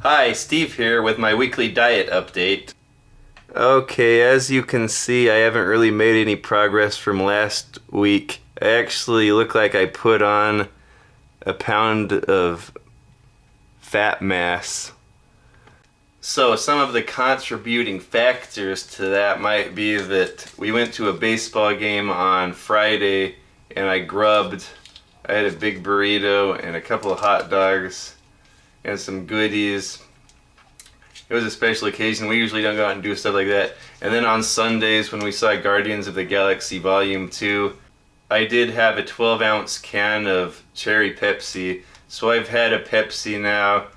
Hi, Steve here with my weekly diet update. Okay, as you can see, I haven't really made any progress from last week. I actually look like I put on a pound of fat mass. So some of the contributing factors to that might be that we went to a baseball game on Friday and I grubbed. I had a big burrito and a couple of hot dogs and some goodies. It was a special occasion. We usually don't go out and do stuff like that. And then on Sundays when we saw Guardians of the Galaxy Volume 2, I did have a 12-ounce can of cherry Pepsi. So I've had a Pepsi now.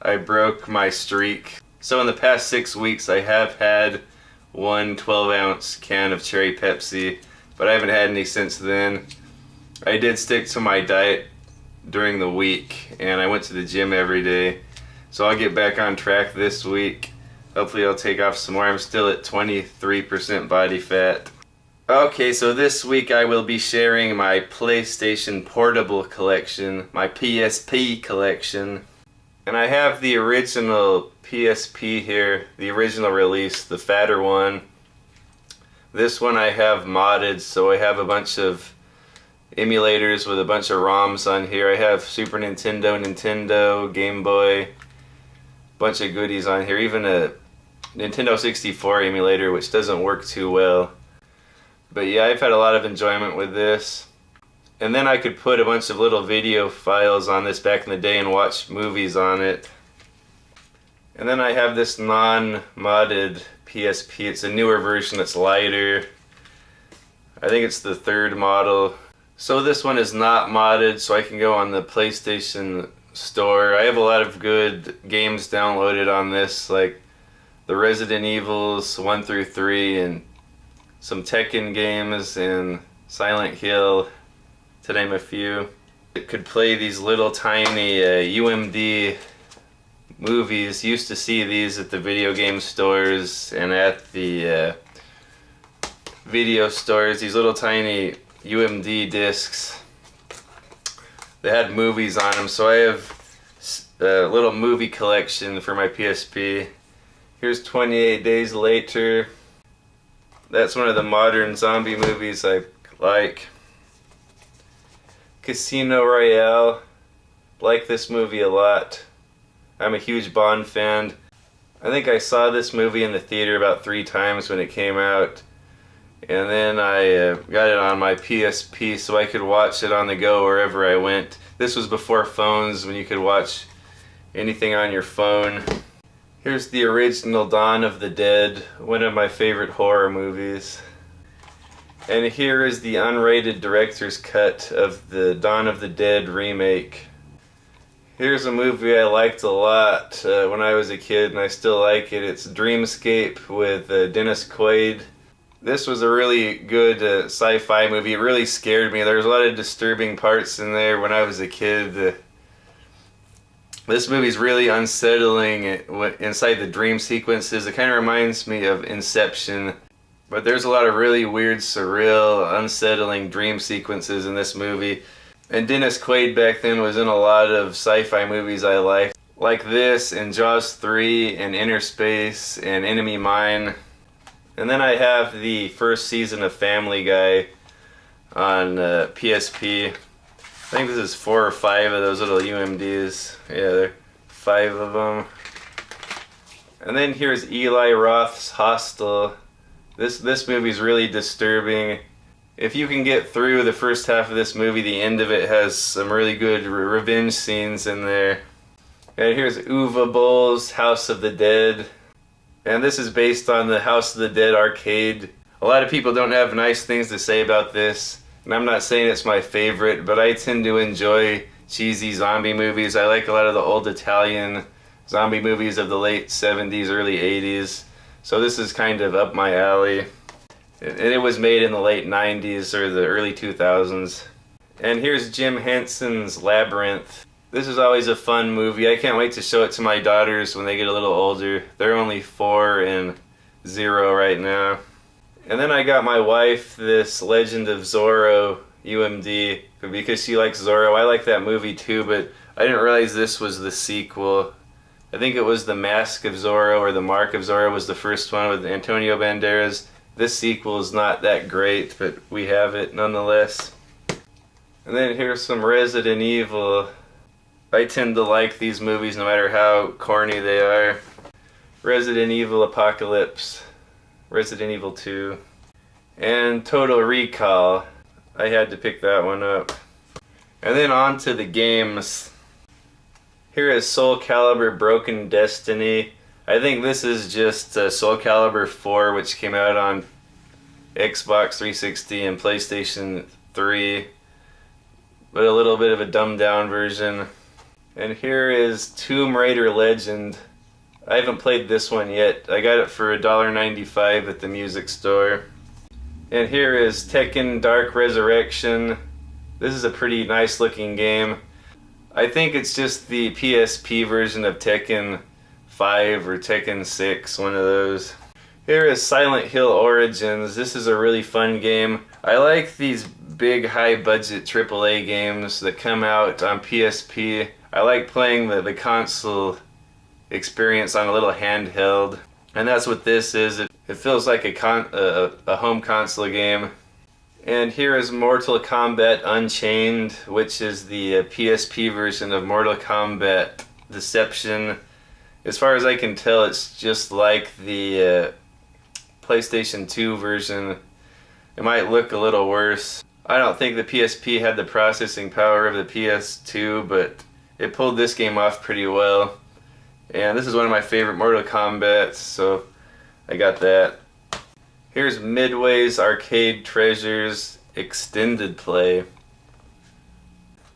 I broke my streak. So in the past 6 weeks I have had one 12-ounce can of cherry Pepsi, but I haven't had any since then. I did stick to my diet during the week and I went to the gym every day. So I'll get back on track this week. Hopefully I'll take off some more. I'm still at 23% body fat. Okay, so this week I will be sharing my PlayStation Portable Collection, my PSP Collection. And I have the original PSP here, the original release, the fatter one. This one I have modded, so I have a bunch of emulators with a bunch of ROMs on here. I have Super Nintendo, Game Boy, bunch of goodies on here, even a Nintendo 64 emulator, which doesn't work too well. But yeah, I've had a lot of enjoyment with this. And then I could put a bunch of little video files on this back in the day and watch movies on it. And then I have this non-modded PSP. It's a newer version that's lighter. I think it's the third model. So this one is not modded, so I can go on the PlayStation Store. I have a lot of good games downloaded on this, like the Resident Evils 1 through 3 and some Tekken games and Silent Hill, to name a few. It could play these little tiny UMD movies. Used to see these at the video game stores and at the video stores, these little tiny UMD discs. They had movies on them, so I have a little movie collection for my PSP. Here's 28 Days Later. That's one of the modern zombie movies I like. Casino Royale. Like this movie a lot. I'm a huge Bond fan. I think I saw this movie in the theater about 3 times when it came out. And then I got it on my PSP so I could watch it on the go wherever I went. This was before phones, when you could watch anything on your phone. Here's the original Dawn of the Dead, one of my favorite horror movies. And here is the unrated director's cut of the Dawn of the Dead remake. Here's a movie I liked a lot when I was a kid, and I still like it. It's Dreamscape with Dennis Quaid. This was a really good sci-fi movie. It really scared me. There was a lot of disturbing parts in there when I was a kid. This movie's really unsettling inside the dream sequences. It kind of reminds me of Inception. But there's a lot of really weird, surreal, unsettling dream sequences in this movie. And Dennis Quaid back then was in a lot of sci-fi movies I liked. Like this, and Jaws 3, and Inner Space, and Enemy Mine. And then I have the first season of Family Guy on PSP. I think this is 4 or 5 of those little UMDs. Yeah, there are 5 of them. And then here's Eli Roth's Hostel. This movie's really disturbing. If you can get through the first half of this movie, the end of it has some really good revenge scenes in there. And here's Uwe Boll's House of the Dead. And this is based on the House of the Dead arcade. A lot of people don't have nice things to say about this, and I'm not saying it's my favorite, but I tend to enjoy cheesy zombie movies. I like a lot of the old Italian zombie movies of the late 70s, early 80s. So this is kind of up my alley. And it was made in the late 90s or the early 2000s. And here's Jim Henson's Labyrinth. This is always a fun movie. I can't wait to show it to my daughters when they get a little older. They're only 4 and 0 right now. And then I got my wife this Legend of Zorro UMD because she likes Zorro. I like that movie too, but I didn't realize this was the sequel. I think it was The Mask of Zorro or The Mark of Zorro was the first one with Antonio Banderas. This sequel is not that great, but we have it nonetheless. And then here's some Resident Evil. I tend to like these movies no matter how corny they are. Resident Evil Apocalypse, Resident Evil 2, and Total Recall. I had to pick that one up. And then on to the games. Here is Soul Calibur Broken Destiny. I think this is just Soul Calibur 4, which came out on Xbox 360 and PlayStation 3, but a little bit of a dumbed down version. And here is Tomb Raider Legend. I haven't played this one yet. I got it for $1.95 at the music store. And here is Tekken Dark Resurrection. This is a pretty nice looking game. I think it's just the PSP version of Tekken 5 or Tekken 6, one of those. Here is Silent Hill Origins. This is a really fun game. I like these big high budget AAA games that come out on PSP. I like playing the console experience on a little handheld. And that's what this is. It feels like a home console game. And here is Mortal Kombat Unchained, which is the PSP version of Mortal Kombat Deception. As far as I can tell, it's just like the PlayStation 2 version. It might look a little worse. I don't think the PSP had the processing power of the PS2, but it pulled this game off pretty well. And this is one of my favorite Mortal Kombats, so I got that. Here's Midway's Arcade Treasures Extended Play.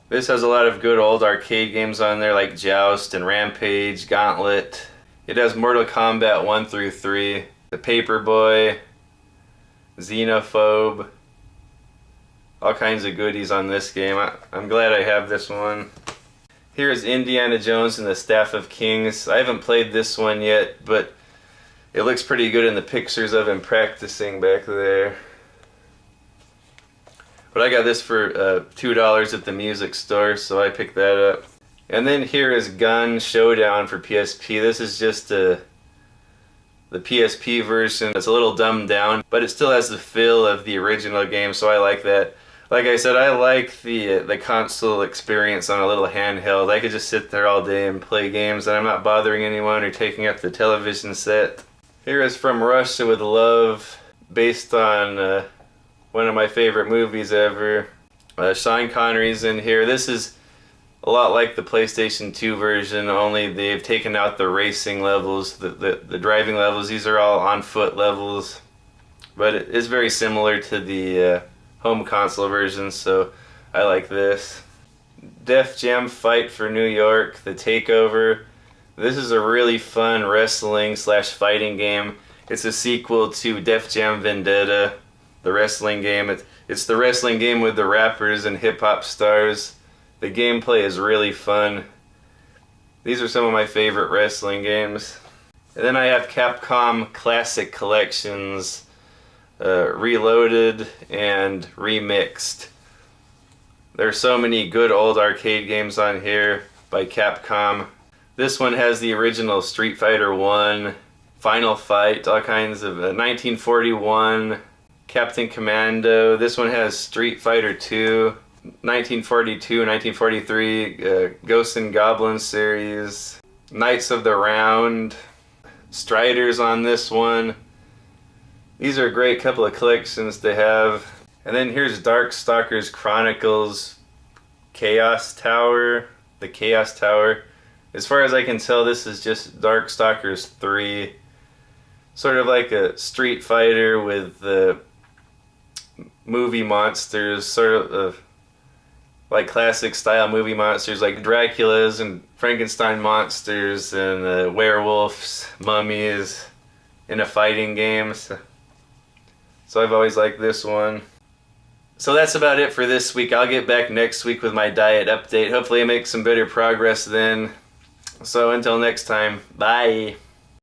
This has a lot of good old arcade games on there like Joust and Rampage, Gauntlet. It has Mortal Kombat 1 through 3, The Paperboy, Xenophobe, all kinds of goodies on this game. I'm glad I have this one. Here's Indiana Jones and the Staff of Kings. I haven't played this one yet, but it looks pretty good in the pictures of him practicing back there. But I got this for $2 at the music store, so I picked that up. And then here is Gun Showdown for PSP. This is just the PSP version. It's a little dumbed down, but it still has the feel of the original game, so I like that. Like I said, I like the console experience on a little handheld. I could just sit there all day and play games, and I'm not bothering anyone or taking up the television set. Here is From Russia with Love, based on one of my favorite movies ever. Sean Connery's in here. This is a lot like the PlayStation 2 version, only they've taken out the racing levels, the driving levels. These are all on-foot levels, but it is very similar to the home console version, so I like this. Def Jam Fight for New York, The Takeover. This is a really fun wrestling / fighting game. It's a sequel to Def Jam Vendetta, the wrestling game. It's the wrestling game with the rappers and hip-hop stars. The gameplay is really fun. These are some of my favorite wrestling games. And then I have Capcom Classic Collections, Reloaded and Remixed. There are so many good old arcade games on here by Capcom. This one has the original Street Fighter 1, Final Fight, all kinds of 1941, Captain Commando. This one has Street Fighter 2, 1942, 1943, Ghosts and Goblins series, Knights of the Round, Striders on this one. These are a great couple of collections to have. And then here's Darkstalkers Chronicles Chaos Tower, the Chaos Tower. As far as I can tell, this is just Darkstalkers 3. Sort of like a Street Fighter with the movie monsters, sort of like classic style movie monsters like Dracula's and Frankenstein monsters and werewolves, mummies in a fighting game. So I've always liked this one. So that's about it for this week. I'll get back next week with my diet update. Hopefully I make some better progress then. So until next time, bye.